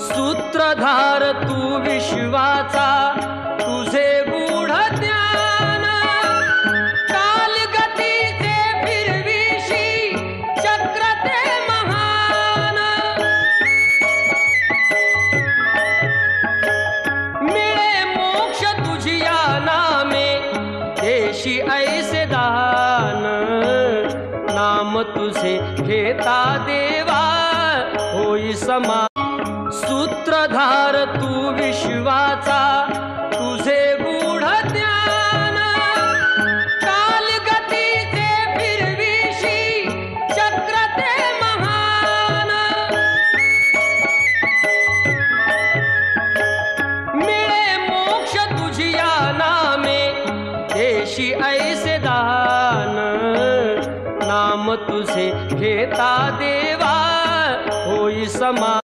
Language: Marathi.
सूत्रधार तू विश्वाचा, तुझे गूढ ज्ञान कालगतीचे फिरविशी चक्र ते महान। मिळे मोक्ष तुझिया नामे, देशी ऐसे दान। नाम तुझे घेता देवा, होई समा। सूत्रधार तू विश्वाचा, तुझे गूढ ज्ञान कालगतीचे फिरविशी चक्र ते महान। मिळे मोक्ष तुझिया नामे, देशी ऐसे दान। नाम तुझे घेता दे